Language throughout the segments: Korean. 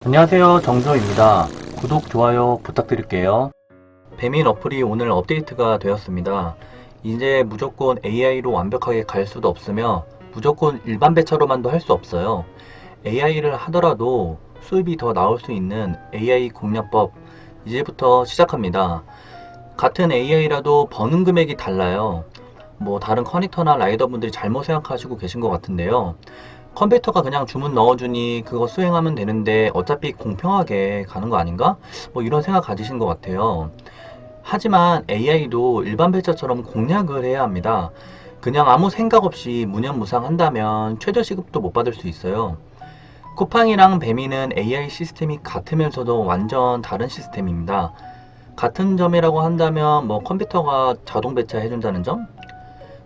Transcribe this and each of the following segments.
안녕하세요, 정조입니다. 구독, 좋아요 부탁드릴게요. 배민 어플이 오늘 업데이트가 되었습니다. 이제 무조건 AI로 완벽하게 갈 수도 없으며 무조건 일반 배차로만도 할 수 없어요. AI를 하더라도 수입이 더 나올 수 있는 AI 공략법 이제부터 시작합니다. 같은 AI라도 버는 금액이 달라요. 다른 커넥터나 라이더분들이 잘못 생각하시고 계신 것 같은데요. 컴퓨터가 그냥 주문 넣어주니 그거 수행하면 되는데 어차피 공평하게 가는 거 아닌가? 이런 생각 가지신 것 같아요. 하지만 AI도 일반 배차처럼 공략을 해야 합니다. 그냥 아무 생각 없이 무념무상 한다면 최저 시급도 못 받을 수 있어요. 쿠팡이랑 배미는 AI 시스템이 같으면서도 완전 다른 시스템입니다. 같은 점이라고 한다면 컴퓨터가 자동 배차해준다는 점?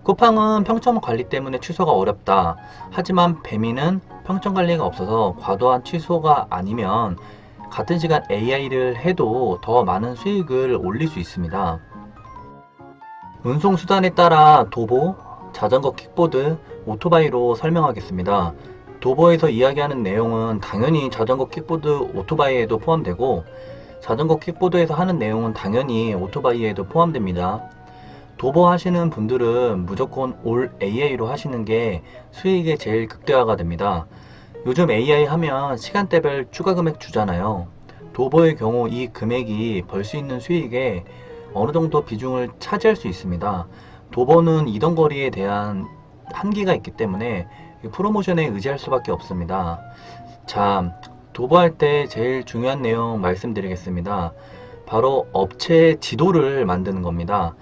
쿠팡은 평점 관리 때문에 취소가 어렵다. 하지만 배미는 평점 관리가 없어서 과도한 취소가 아니면 같은 시간 AI를 해도 더 많은 수익을 올릴 수 있습니다. 운송 수단에 따라 도보, 자전거, 킥보드, 오토바이로 설명하겠습니다. 도보에서 이야기하는 내용은 당연히 자전거, 킥보드, 오토바이에도 포함되고 자전거, 킥보드에서 하는 내용은 당연히 오토바이에도 포함됩니다. 도보 하시는 분들은 무조건 올 AI로 하시는 게 수익의 제일 극대화가 됩니다. 요즘 AI 하면 시간대별 추가 금액 주잖아요. 도보의 경우 이 금액이 벌 수 있는 수익에 어느 정도 비중을 차지할 수 있습니다. 도보는 이동 거리에 대한 한계가 있기 때문에 프로모션에 의지할 수밖에 없습니다. 자, 도보할 때 제일 중요한 내용 말씀드리겠습니다. 바로 업체 지도를 만드는 겁니다.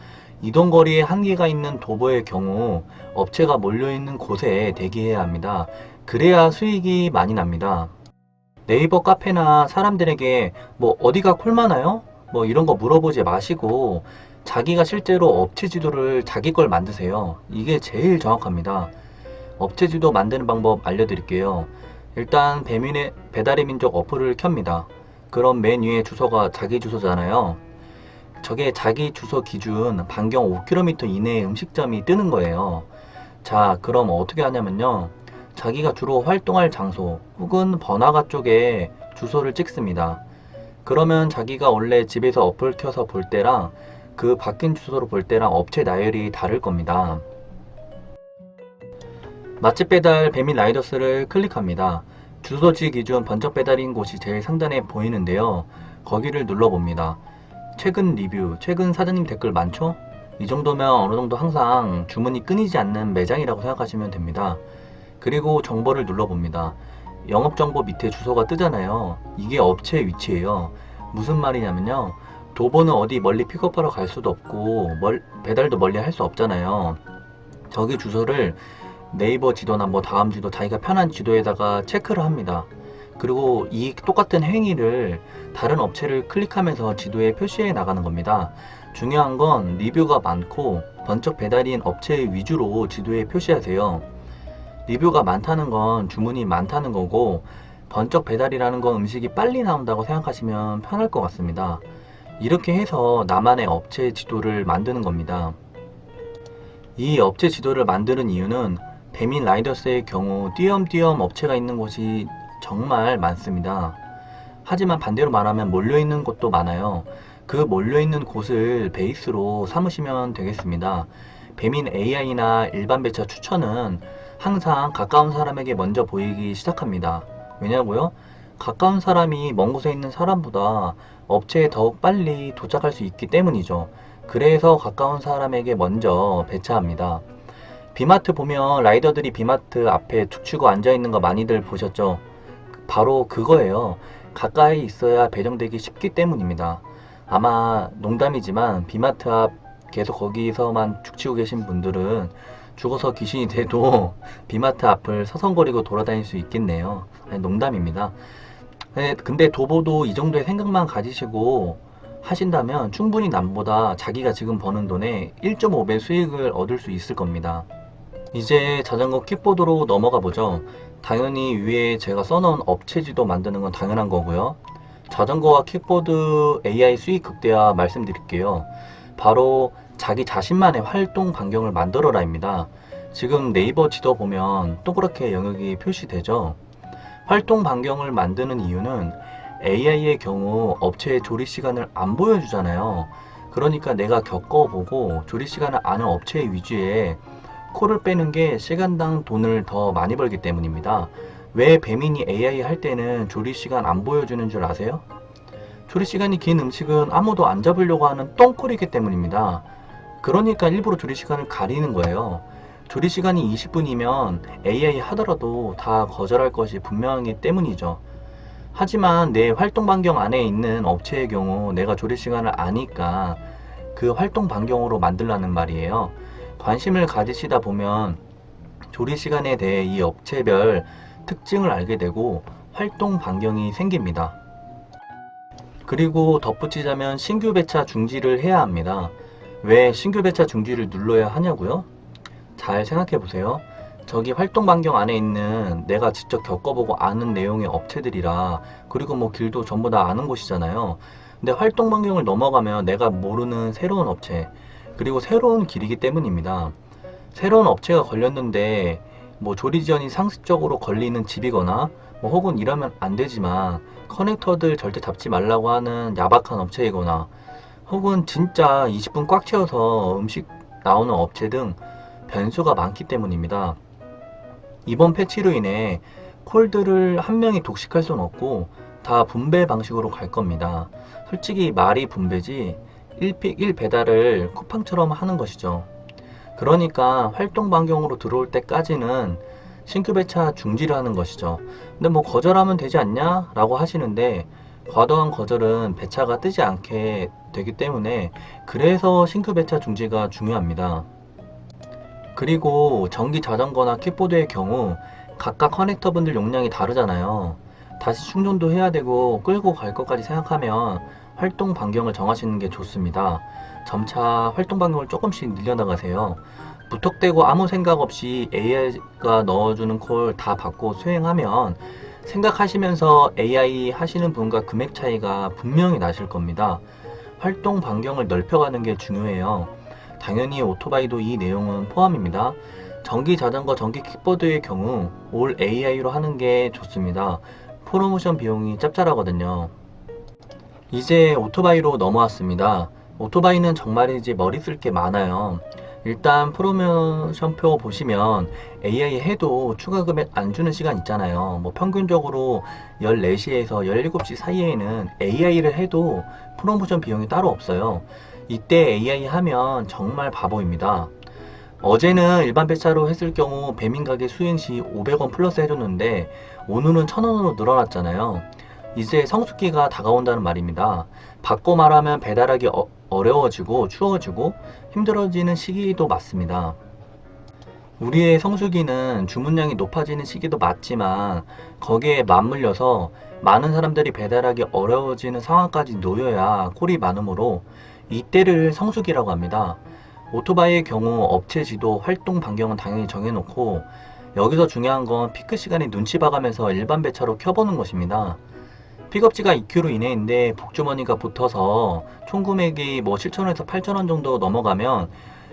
이동거리에 한계가 있는 도보의 경우 업체가 몰려있는 곳에 대기해야 합니다. 그래야 수익이 많이 납니다. 네이버 카페나 사람들에게 어디가 콜마나요? 이런 거 물어보지 마시고 자기가 실제로 업체 지도를 자기 걸 만드세요. 이게 제일 정확합니다. 업체 지도 만드는 방법 알려드릴게요. 일단 배민의 배달의 민족 어플을 켭니다. 그럼 맨 위에 주소가 자기 주소잖아요. 저게 자기 주소 기준 반경 5km 이내의 음식점이 뜨는 거예요. 자, 그럼 어떻게 하냐면요. 자기가 주로 활동할 장소 혹은 번화가 쪽에 주소를 찍습니다. 그러면 자기가 원래 집에서 어플 켜서 볼 때랑 그 바뀐 주소로 볼 때랑 업체 나열이 다를 겁니다. 맛집 배달 배민 라이더스를 클릭합니다. 주소지 기준 번쩍 배달인 곳이 제일 상단에 보이는데요. 거기를 눌러봅니다. 최근 리뷰, 최근 사장님 댓글 많죠? 이 정도면 어느 정도 항상 주문이 끊이지 않는 매장이라고 생각하시면 됩니다. 그리고 정보를 눌러봅니다. 영업정보 밑에 주소가 뜨잖아요. 이게 업체 위치예요. 무슨 말이냐면요. 도보는 어디 멀리 픽업하러 갈 수도 없고 배달도 멀리 할 수 없잖아요. 저기 주소를 네이버 지도나 다음 지도 자기가 편한 지도에다가 체크를 합니다. 그리고 이 똑같은 행위를 다른 업체를 클릭하면서 지도에 표시해 나가는 겁니다. 중요한 건 리뷰가 많고 번쩍 배달인 업체 위주로 지도에 표시하세요. 리뷰가 많다는 건 주문이 많다는 거고 번쩍 배달이라는 건 음식이 빨리 나온다고 생각하시면 편할 것 같습니다. 이렇게 해서 나만의 업체 지도를 만드는 겁니다. 이 업체 지도를 만드는 이유는 배민 라이더스의 경우 띄엄띄엄 업체가 있는 곳이 정말 많습니다. 하지만 반대로 말하면 몰려있는 곳도 많아요. 그 몰려있는 곳을 베이스로 삼으시면 되겠습니다. 배민 AI나 일반 배차 추천은 항상 가까운 사람에게 먼저 보이기 시작합니다. 왜냐고요? 가까운 사람이 먼 곳에 있는 사람보다 업체에 더욱 빨리 도착할 수 있기 때문이죠. 그래서 가까운 사람에게 먼저 배차합니다. 비마트 보면 라이더들이 비마트 앞에 죽 치고 앉아있는 거 많이들 보셨죠? 바로 그거예요. 가까이 있어야 배정되기 쉽기 때문입니다. 아마 농담이지만 비마트 앞 계속 거기서만 죽치고 계신 분들은 죽어서 귀신이 돼도 비마트 앞을 서성거리고 돌아다닐 수 있겠네요. 농담입니다. 근데 도보도 이 정도의 생각만 가지시고 하신다면 충분히 남보다 자기가 지금 버는 돈의 1.5배 수익을 얻을 수 있을 겁니다. 이제 자전거 킥보드로 넘어가 보죠. 당연히 위에 제가 써놓은 업체 지도 만드는 건 당연한 거고요. 자전거와 킥보드 AI 수익 극대화 말씀드릴게요. 바로 자기 자신만의 활동 반경을 만들어라입니다. 지금 네이버 지도 보면 동그랗게 영역이 표시되죠. 활동 반경을 만드는 이유는 AI의 경우 업체의 조리 시간을 안 보여주잖아요. 그러니까 내가 겪어보고 조리 시간을 아는 업체의 위주에 콜을 빼는 게 시간당 돈을 더 많이 벌기 때문입니다. 왜 배민이 AI 할 때는 조리 시간 안 보여주는 줄 아세요? 조리 시간이 긴 음식은 아무도 안 잡으려고 하는 똥콜이기 때문입니다. 그러니까 일부러 조리 시간을 가리는 거예요. 조리 시간이 20분이면 AI 하더라도 다 거절할 것이 분명하기 때문이죠. 하지만 내 활동 반경 안에 있는 업체의 경우 내가 조리 시간을 아니까 그 활동 반경으로 만들라는 말이에요. 관심을 가지시다 보면 조리 시간에 대해 이 업체별 특징을 알게 되고 활동 반경이 생깁니다. 그리고 덧붙이자면 신규 배차 중지를 해야 합니다. 왜 신규 배차 중지를 눌러야 하냐고요? 잘 생각해 보세요. 저기 활동 반경 안에 있는 내가 직접 겪어보고 아는 내용의 업체들이라, 그리고 뭐 길도 전부 다 아는 곳이잖아요. 근데 활동 반경을 넘어가면 내가 모르는 새로운 업체, 그리고 새로운 길이기 때문입니다. 새로운 업체가 걸렸는데 뭐 조리 지연이 상습적으로 걸리는 집이거나 뭐 혹은 이러면 안 되지만 커넥터들 절대 잡지 말라고 하는 야박한 업체이거나 혹은 진짜 20분 꽉 채워서 음식 나오는 업체 등 변수가 많기 때문입니다. 이번 패치로 인해 콜들을 한 명이 독식할 수는 없고 다 분배 방식으로 갈 겁니다. 솔직히 말이 분배지 1픽 1 배달을 쿠팡처럼 하는 것이죠. 그러니까 활동 반경으로 들어올 때까지는 신규 배차 중지를 하는 것이죠. 근데 뭐 거절하면 되지 않냐? 라고 하시는데 과도한 거절은 배차가 뜨지 않게 되기 때문에 그래서 신규 배차 중지가 중요합니다. 그리고 전기 자전거나 킥보드의 경우 각각 커넥터 분들 용량이 다르잖아요. 다시 충전도 해야 되고 끌고 갈 것까지 생각하면 활동 반경을 정하시는 게 좋습니다. 점차 활동 반경을 조금씩 늘려나가세요. 무턱대고 아무 생각 없이 AI가 넣어주는 콜 다 받고 수행하면 생각하시면서 AI 하시는 분과 금액 차이가 분명히 나실 겁니다. 활동 반경을 넓혀가는 게 중요해요. 당연히 오토바이도 이 내용은 포함입니다. 전기 자전거, 전기 킥보드의 경우 올 AI로 하는 게 좋습니다. 프로모션 비용이 짭짤하거든요. 이제 오토바이로 넘어왔습니다. 오토바이는 정말이지 머리 쓸 게 많아요. 일단 프로모션표 보시면 AI 해도 추가 금액 안 주는 시간 있잖아요. 뭐 평균적으로 14시에서 17시 사이에는 AI를 해도 프로모션 비용이 따로 없어요. 이때 AI 하면 정말 바보입니다. 어제는 일반 배차로 했을 경우 배민 가게 수행 시 500원 플러스 해줬는데 오늘은 1000원으로 늘어났잖아요. 이제 성수기가 다가온다는 말입니다. 바꿔 말하면 배달하기 어려워지고 추워지고 힘들어지는 시기도 맞습니다. 우리의 성수기는 주문량이 높아지는 시기도 맞지만 거기에 맞물려서 많은 사람들이 배달하기 어려워지는 상황까지 놓여야 콜이 많으므로 이때를 성수기라고 합니다. 오토바이의 경우 업체 지도 활동 반경은 당연히 정해놓고 여기서 중요한 건 피크 시간에 눈치 봐가면서 일반 배차로 켜보는 것입니다. 픽업지가 2km 이내인데 복주머니가 붙어서 총 금액이 뭐 7,000원에서 8,000원 정도 넘어가면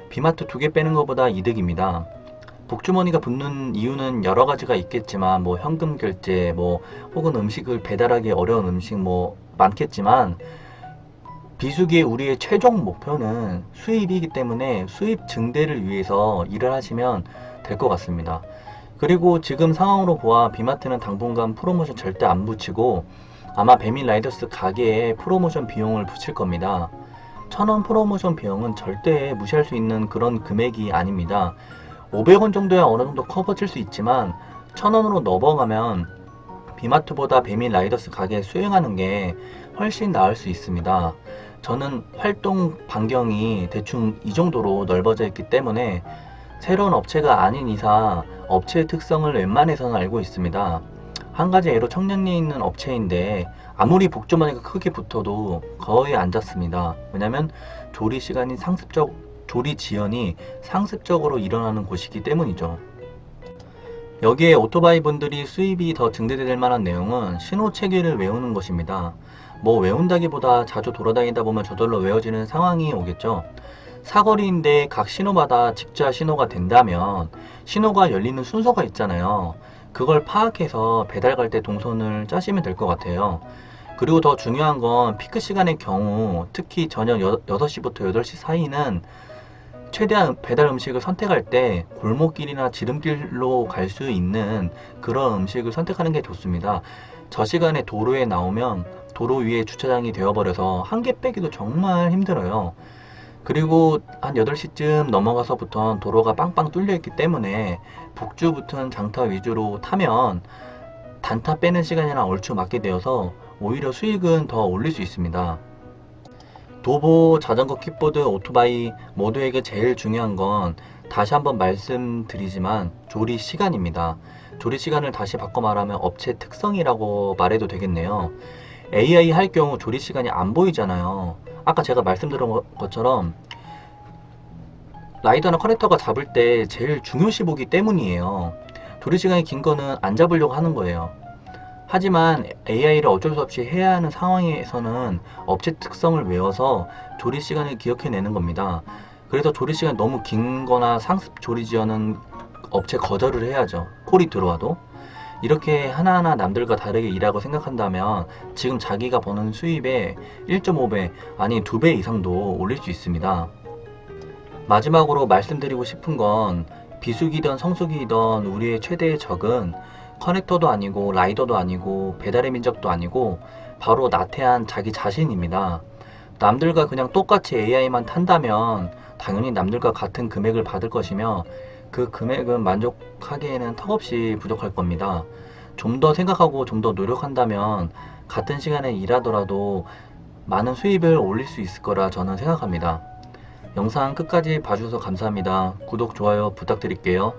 비마트 2개 빼는 것보다 이득입니다. 복주머니가 붙는 이유는 여러 가지가 있겠지만 뭐 현금 결제 뭐 혹은 음식을 배달하기 어려운 음식 뭐 많겠지만 비수기의 우리의 최종 목표는 수입이기 때문에 수입 증대를 위해서 일을 하시면 될 것 같습니다. 그리고 지금 상황으로 보아 비마트는 당분간 프로모션 절대 안 붙이고 아마 배민 라이더스 가게에 프로모션 비용을 붙일 겁니다. 1000원 프로모션 비용은 절대 무시할 수 있는 그런 금액이 아닙니다. 500원 정도야 어느 정도 커버질 수 있지만 1000원으로 넘어가면 비마트보다 배민 라이더스 가게에 수행하는 게 훨씬 나을 수 있습니다. 저는 활동 반경이 대충 이 정도로 넓어져 있기 때문에 새로운 업체가 아닌 이상 업체의 특성을 웬만해서는 알고 있습니다. 한 가지 예로 청량리에 있는 업체인데 아무리 복주머니가 크게 붙어도 거의 안 잡습니다. 왜냐면 조리 지연이 상습적으로 일어나는 곳이기 때문이죠. 여기에 오토바이 분들이 수입이 더 증대될 만한 내용은 신호 체계를 외우는 것입니다. 뭐 외운다기보다 자주 돌아다니다 보면 저절로 외워지는 상황이 오겠죠. 사거리인데 각 신호마다 직자 신호가 된다면 신호가 열리는 순서가 있잖아요. 그걸 파악해서 배달 갈 때 동선을 짜시면 될 것 같아요. 그리고 더 중요한 건 피크 시간의 경우, 특히 저녁 6시부터 8시 사이는 최대한 배달 음식을 선택할 때 골목길이나 지름길로 갈 수 있는 그런 음식을 선택하는 게 좋습니다. 저 시간에 도로에 나오면 도로 위에 주차장이 되어버려서 한 개 빼기도 정말 힘들어요. 그리고 한 8시쯤 넘어가서부터 도로가 빵빵 뚫려 있기 때문에 북주 붙은 장타 위주로 타면 단타 빼는 시간이랑 얼추 맞게 되어서 오히려 수익은 더 올릴 수 있습니다. 도보, 자전거, 킥보드, 오토바이 모두에게 제일 중요한 건 다시 한번 말씀드리지만 조리 시간입니다. 조리 시간을 다시 바꿔 말하면 업체 특성이라고 말해도 되겠네요. AI 할 경우 조리 시간이 안 보이잖아요. 아까 제가 말씀드린 것처럼 라이더나 커넥터가 잡을 때 제일 중요시 보기 때문이에요. 조리 시간이 긴 거는 안 잡으려고 하는 거예요. 하지만 AI를 어쩔 수 없이 해야 하는 상황에서는 업체 특성을 외워서 조리 시간을 기억해내는 겁니다. 그래서 조리 시간이 너무 긴 거나 상습 조리 지연은 업체 거절을 해야죠. 콜이 들어와도. 이렇게 하나하나 남들과 다르게 일하고 생각한다면 지금 자기가 버는 수입의 1.5배 아니 2배 이상도 올릴 수 있습니다. 마지막으로 말씀드리고 싶은 건 비수기든 성수기든 우리의 최대의 적은 커넥터도 아니고 라이더도 아니고 배달의 민족도 아니고 바로 나태한 자기 자신입니다. 남들과 그냥 똑같이 AI만 탄다면 당연히 남들과 같은 금액을 받을 것이며 그 금액은 만족하기에는 턱없이 부족할 겁니다. 좀 더 생각하고 좀 더 노력한다면 같은 시간에 일하더라도 많은 수입을 올릴 수 있을 거라 저는 생각합니다. 영상 끝까지 봐주셔서 감사합니다. 구독, 좋아요 부탁드릴게요.